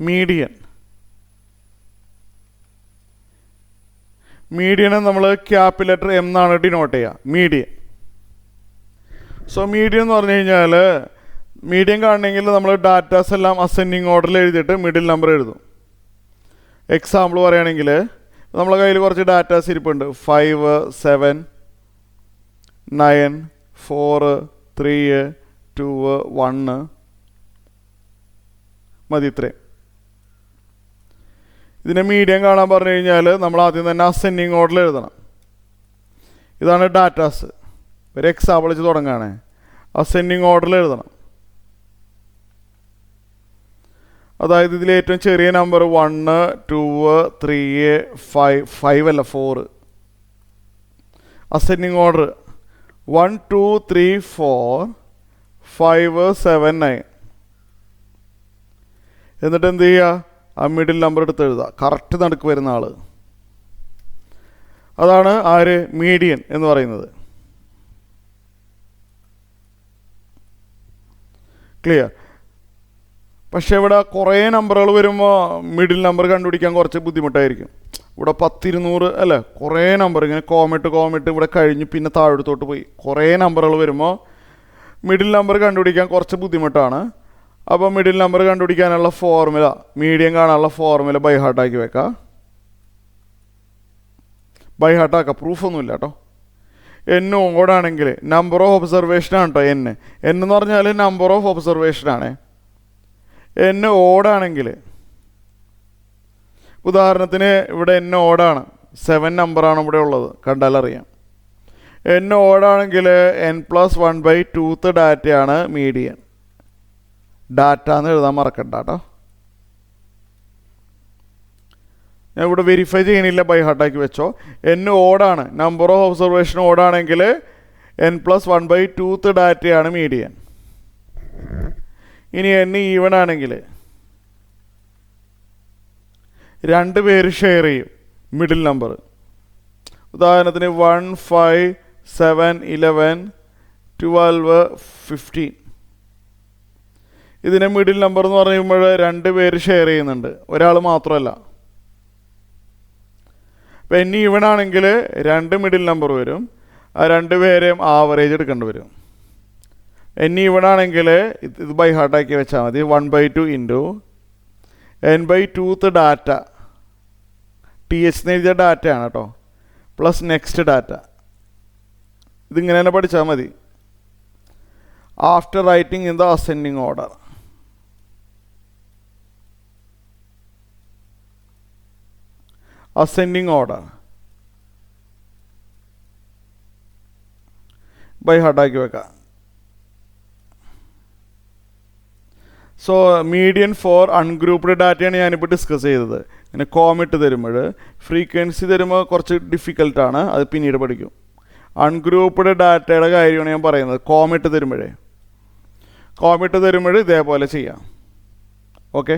Median. മീഡിയനെ നമ്മൾ capital letter M എന്നാണ് denote ചെയ്യുക, മീഡിയൻ. സോ മീഡിയൻ എന്ന് പറഞ്ഞു കഴിഞ്ഞാൽ മീഡിയൻ കാണണമെങ്കിൽ നമ്മൾ ഡാറ്റാസ് എല്ലാം അസെൻഡിങ് ഓർഡറിൽ എഴുതിയിട്ട് മിഡിൽ നമ്പർ എഴുതും. എക്സാമ്പിൾ പറയുകയാണെങ്കിൽ നമ്മളെ കയ്യിൽ കുറച്ച് ഡാറ്റാസ് ഇരിപ്പുണ്ട്. 5, 7, 9, 4, 3, 2, 1 മതി, ഇത്രയും. ഇതിനെ മീഡിയം കാണാൻ പറഞ്ഞു കഴിഞ്ഞാൽ നമ്മൾ ആദ്യം തന്നെ അസെൻഡിങ് ഓർഡറിൽ എഴുതണം. ഇതാണ് ഡാറ്റാസ്. ഒരു എക്സാമ്പിൾ വെച്ച് തുടങ്ങുകയാണ്. അസെൻഡിങ് ഓർഡറിൽ എഴുതണം. അതായത് ഇതിൽ ഏറ്റവും ചെറിയ നമ്പർ 1, 2, 3, 5 അല്ല 4. Ascending order 1, 2, 3, 4, 5, 7, 9. എന്നിട്ട് എന്ത് ചെയ്യുക? ആ മിഡിൽ നമ്പർ എടുത്ത് എഴുതുക, കറക്റ്റ് നടുക്ക് വരുന്ന ആൾ. അതാണ് ആര്? മീഡിയൻ എന്ന് പറയുന്നത്. ക്ലിയർ? പക്ഷെ ഇവിടെ കുറേ നമ്പറുകൾ വരുമ്പോൾ മിഡിൽ നമ്പർ കണ്ടുപിടിക്കാൻ കുറച്ച് ബുദ്ധിമുട്ടായിരിക്കും. ഇവിടെ 10, 200 അല്ലേ, കുറേ നമ്പർ ഇങ്ങനെ കോമിട്ട് ഇവിടെ കഴിഞ്ഞ് പിന്നെ താഴത്തോട്ട് പോയി കുറേ നമ്പറുകൾ വരുമ്പോൾ മിഡിൽ നമ്പർ കണ്ടുപിടിക്കാൻ കുറച്ച് ബുദ്ധിമുട്ടാണ്. അപ്പോൾ മിഡിൽ നമ്പർ കണ്ടുപിടിക്കാനുള്ള ഫോർമുല, മീഡിയം കാണാനുള്ള ഫോർമുല ബൈ ഹാർട്ടാക്കി വെക്കാം. ബൈ ഹാർട്ടാക്കാം, പ്രൂഫൊന്നുമില്ല കേട്ടോ. എൻ ഓടാണെങ്കിൽ നമ്പർ ഓഫ് ഒബ്സർവേഷനാണ് കേട്ടോ എൻ. എന്ന് പറഞ്ഞാൽ നമ്പർ ഓഫ് ഒബ്സർവേഷനാണ്. എൻ ഓടാണെങ്കിൽ ഉദാഹരണത്തിന് ഇവിടെ എൻ ഓടാണ്, 7 നമ്പറാണ് ഇവിടെ ഉള്ളത്, കണ്ടാലറിയാം. എൻ ഓടാണെങ്കിൽ n+1/2 ഡാറ്റയാണ് മീഡിയൻ. ഡാറ്റ എന്ന് എഴുതാൻ മറക്കണ്ട കേട്ടോ. ഞാൻ ഇവിടെ വെരിഫൈ ചെയ്യണില്ല, ബൈ ഹാർട്ടാക്കി വെച്ചോ. എൻ ഓടാണ്, നമ്പർ ഓഫ് ഒബ്സർവേഷൻ ഓടാണെങ്കിൽ n+1/2 ഡാറ്റയാണ് മീഡിയൻ. ഇനി എൻ ഈവൺ ആണെങ്കിൽ 2 പേര് ഷെയർ ചെയ്യും മിഡിൽ നമ്പർ. ഉദാഹരണത്തിന് 1, 5, 7, 11, 12, 15. ഇതിനെ മിഡിൽ നമ്പർ എന്ന് പറയുമ്പോൾ 2 പേര് ഷെയർ ചെയ്യുന്നുണ്ട്, ഒരാൾ മാത്രമല്ല. അപ്പം എൻ ഈവൺ ആണെങ്കിൽ 2 മിഡിൽ നമ്പർ വരും, ആ 2 പേരെയും ആവറേജ് എടുക്കേണ്ടി വരും. എൻ ഈവൺ ആണെങ്കിൽ ഇത് ബൈ ഹാർട്ടാക്കി വെച്ചാൽ മതി. 1/2 ഇൻറ്റു n/2 ഡാറ്റ, TH എന്ന് എഴുതിയ ഡാറ്റയാണ് കേട്ടോ, പ്ലസ് നെക്സ്റ്റ് ഡാറ്റ. ഇതിങ്ങനെ തന്നെ പഠിച്ചാൽ മതി. After writing in the ascending order. Ascending order by ഹാർട്ടാക്കി വെക്കാം. സോ മീഡിയൻ ഫോർ അൺഗ്രൂപ്പ്ഡ് ഡാറ്റയാണ് ഞാനിപ്പോൾ ഡിസ്കസ് ചെയ്തത്. ഇങ്ങനെ കോമിട്ട് തരുമ്പോൾ ഫ്രീക്വൻസി തരുമ്പോൾ കുറച്ച് ഡിഫിക്കൽട്ടാണ്, അത് പിന്നീട് പഠിക്കും. അൺഗ്രൂപ്പ്ഡ് ഡാറ്റയുടെ കാര്യമാണ് ഞാൻ പറയുന്നത്. കോമിട്ട് തരുമ്പോൾ ഇതേപോലെ ചെയ്യാം. ഓക്കെ.